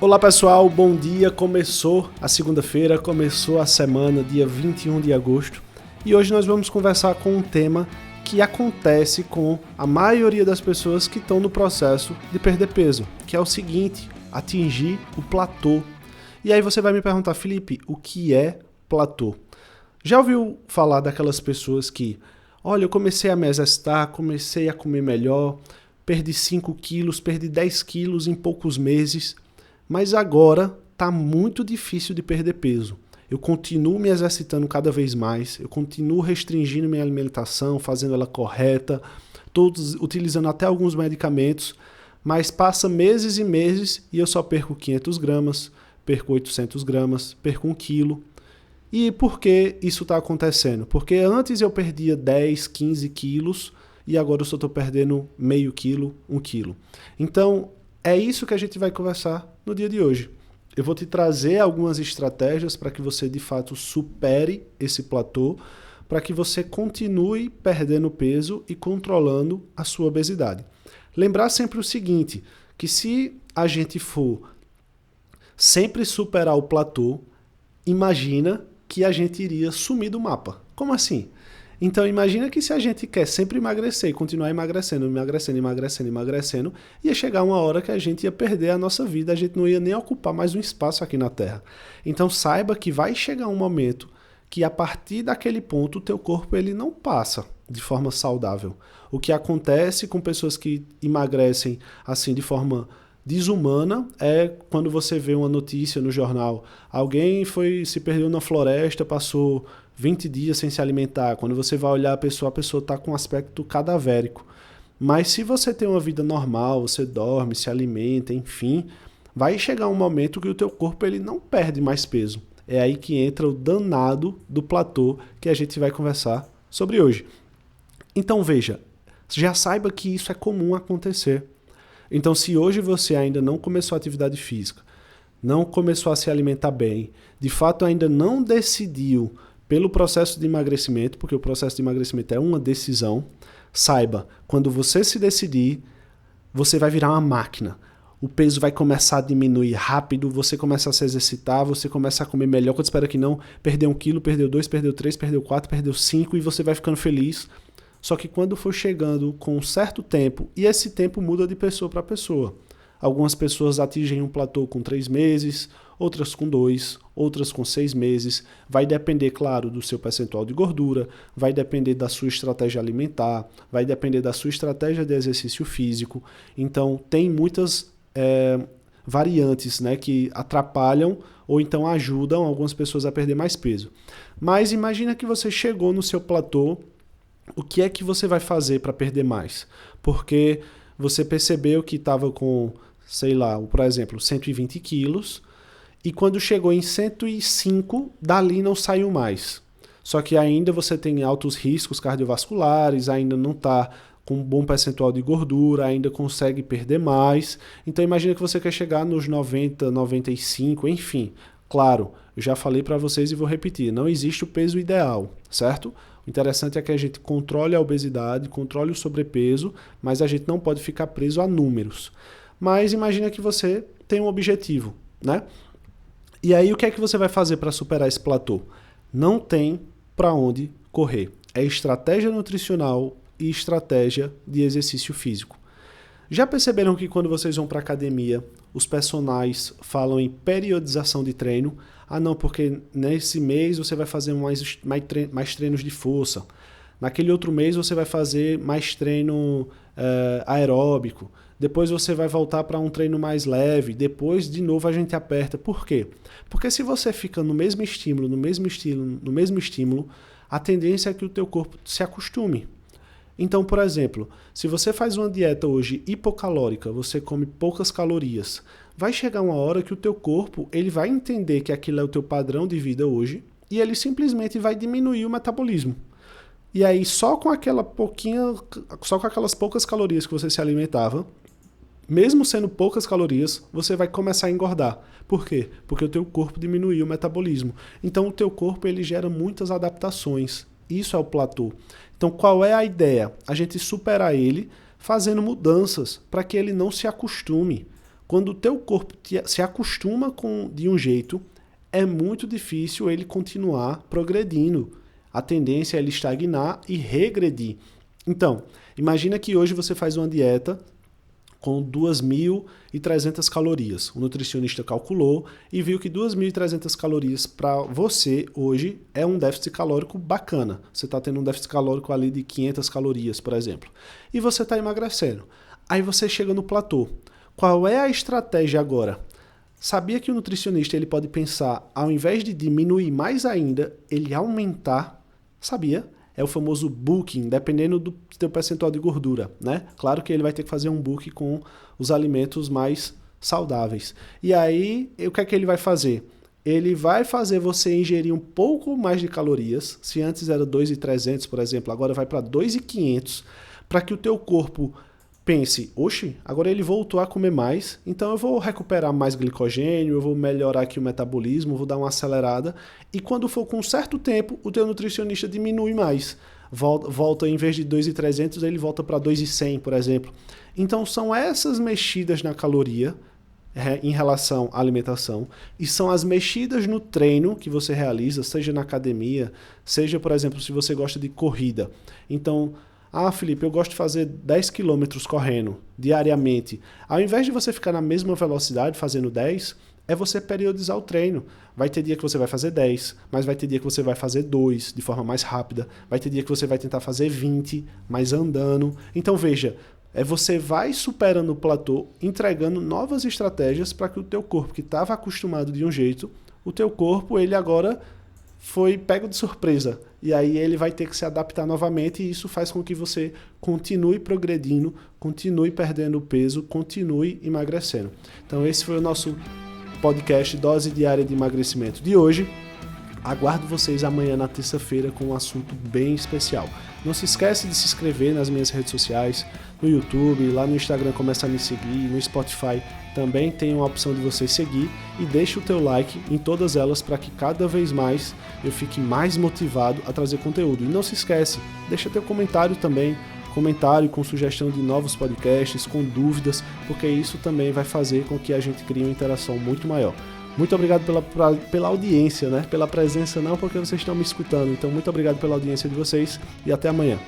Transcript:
Olá pessoal, bom dia, começou a segunda-feira, começou a semana, dia 21 de agosto, e hoje nós vamos conversar com um tema que acontece com a maioria das pessoas que estão no processo de perder peso, que é o seguinte: atingir o platô. E aí você vai me perguntar, Felipe, o que é platô? Já ouviu falar daquelas pessoas que, olha, eu comecei a me exercitar, comecei a comer melhor, perdi 5 quilos, perdi 10 quilos em poucos meses, mas agora está muito difícil de perder peso. Eu continuo me exercitando cada vez mais, eu continuo restringindo minha alimentação, fazendo ela correta, estou utilizando até alguns medicamentos, mas passa meses e meses e eu só perco 500 gramas, perco 800 gramas, perco 1 quilo. E por que isso está acontecendo? Porque antes eu perdia 10, 15 quilos e agora eu só estou perdendo meio quilo, 1 quilo. Então, é isso que a gente vai conversar no dia de hoje. Eu vou te trazer algumas estratégias para que você de fato supere esse platô, para que você continue perdendo peso e controlando a sua obesidade. Lembrar sempre o seguinte, que se a gente for sempre superar o platô, imagina que a gente iria sumir do mapa. Como assim? Então imagina que se a gente quer sempre emagrecer e continuar emagrecendo, ia chegar uma hora que a gente ia perder a nossa vida, a gente não ia nem ocupar mais um espaço aqui na Terra. Então saiba que vai chegar um momento que a partir daquele ponto o teu corpo ele não passa de forma saudável. O que acontece com pessoas que emagrecem assim de forma desumana é quando você vê uma notícia no jornal, alguém se perdeu na floresta, passou 20 dias sem se alimentar. Quando você vai olhar a pessoa está com um aspecto cadavérico. Mas se você tem uma vida normal, você dorme, se alimenta, enfim, vai chegar um momento que o teu corpo ele não perde mais peso. É aí que entra o danado do platô que a gente vai conversar sobre hoje. Então veja, já saiba que isso é comum acontecer. Então se hoje você ainda não começou a atividade física, não começou a se alimentar bem, de fato ainda não decidiu pelo processo de emagrecimento, porque o processo de emagrecimento é uma decisão, saiba, quando você se decidir, você vai virar uma máquina. O peso vai começar a diminuir rápido, você começa a se exercitar, você começa a comer melhor, quando espera que não, perdeu 1 quilo, perdeu 2, perdeu 3, perdeu 4, perdeu 5 e você vai ficando feliz. Só que quando for chegando com um certo tempo, e esse tempo muda de pessoa para pessoa. Algumas pessoas atingem um platô com 3 meses, outras com 2, outras com 6 meses. Vai depender, claro, do seu percentual de gordura, vai depender da sua estratégia alimentar, vai depender da sua estratégia de exercício físico. Então, tem muitas variantes, né, que atrapalham ou então ajudam algumas pessoas a perder mais peso. Mas imagina que você chegou no seu platô, o que é que você vai fazer para perder mais? Porque você percebeu que estava com, sei lá, por exemplo, 120 quilos, e quando chegou em 105, dali não saiu mais. Só que ainda você tem altos riscos cardiovasculares, ainda não está com um bom percentual de gordura, ainda consegue perder mais. Então imagina que você quer chegar nos 90, 95, enfim. Claro, eu já falei para vocês e vou repetir, não existe o peso ideal, certo? O interessante é que a gente controle a obesidade, controle o sobrepeso, mas a gente não pode ficar preso a números. Mas imagina que você tem um objetivo, né? E aí o que é que você vai fazer para superar esse platô? Não tem para onde correr. É estratégia nutricional e estratégia de exercício físico. Já perceberam que quando vocês vão para a academia, os personagens falam em periodização de treino? Ah não, porque nesse mês você vai fazer mais treinos de força. Naquele outro mês você vai fazer mais treino aeróbico. Depois você vai voltar para um treino mais leve. Depois, de novo, a gente aperta. Por quê? Porque se você fica no mesmo estímulo, a tendência é que o teu corpo se acostume. Então, por exemplo, se você faz uma dieta hoje hipocalórica, você come poucas calorias, vai chegar uma hora que o teu corpo ele vai entender que aquilo é o teu padrão de vida hoje e ele simplesmente vai diminuir o metabolismo. E aí, só com aquelas poucas calorias que você se alimentava, mesmo sendo poucas calorias, você vai começar a engordar. Por quê? Porque o teu corpo diminuiu o metabolismo. Então, o teu corpo ele gera muitas adaptações. Isso é o platô. Então, qual é a ideia? A gente superar ele fazendo mudanças para que ele não se acostume. Quando o teu corpo se acostuma de um jeito, é muito difícil ele continuar progredindo. A tendência é ele estagnar e regredir. Então, imagina que hoje você faz uma dieta com 2.300 calorias. O nutricionista calculou e viu que 2.300 calorias para você hoje é um déficit calórico bacana. Você está tendo um déficit calórico ali de 500 calorias, por exemplo. E você está emagrecendo. Aí você chega no platô. Qual é a estratégia agora? Sabia que o nutricionista ele pode pensar, ao invés de diminuir mais ainda, ele aumentar? Sabia? É o famoso booking, dependendo do teu percentual de gordura, né? Claro que ele vai ter que fazer um booking com os alimentos mais saudáveis. E aí, o que é que ele vai fazer? Ele vai fazer você ingerir um pouco mais de calorias. Se antes era 2.300, por exemplo, agora vai para 2.500, para que o teu corpo pense, oxe, agora ele voltou a comer mais, então eu vou recuperar mais glicogênio, eu vou melhorar aqui o metabolismo, vou dar uma acelerada, e quando for com um certo tempo, o teu nutricionista diminui mais. Volta em vez de 2.300, ele volta para 2.100, por exemplo. Então são essas mexidas na caloria em relação à alimentação, e são as mexidas no treino que você realiza, seja na academia, seja, por exemplo, se você gosta de corrida. Então, Felipe, eu gosto de fazer 10 km correndo diariamente. Ao invés de você ficar na mesma velocidade fazendo 10, é você periodizar o treino. Vai ter dia que você vai fazer 10, mas vai ter dia que você vai fazer 2 de forma mais rápida. Vai ter dia que você vai tentar fazer 20, mas andando. Então veja, você vai superando o platô, entregando novas estratégias para que o teu corpo, que estava acostumado de um jeito, o teu corpo, ele agora foi pego de surpresa. E aí ele vai ter que se adaptar novamente, e isso faz com que você continue progredindo, continue perdendo peso, continue emagrecendo. Então esse foi o nosso podcast Dose Diária de Emagrecimento de hoje. Aguardo vocês amanhã na terça-feira com um assunto bem especial. Não se esquece de se inscrever nas minhas redes sociais, no YouTube, lá no Instagram começa a me seguir, no Spotify também tem uma opção de você seguir, e deixa o teu like em todas elas para que cada vez mais eu fique mais motivado a trazer conteúdo. E não se esquece, deixa teu comentário também, comentário com sugestão de novos podcasts, com dúvidas, porque isso também vai fazer com que a gente crie uma interação muito maior. Muito obrigado pela audiência, né? Pela presença não, porque vocês estão me escutando. Então, muito obrigado pela audiência de vocês e até amanhã.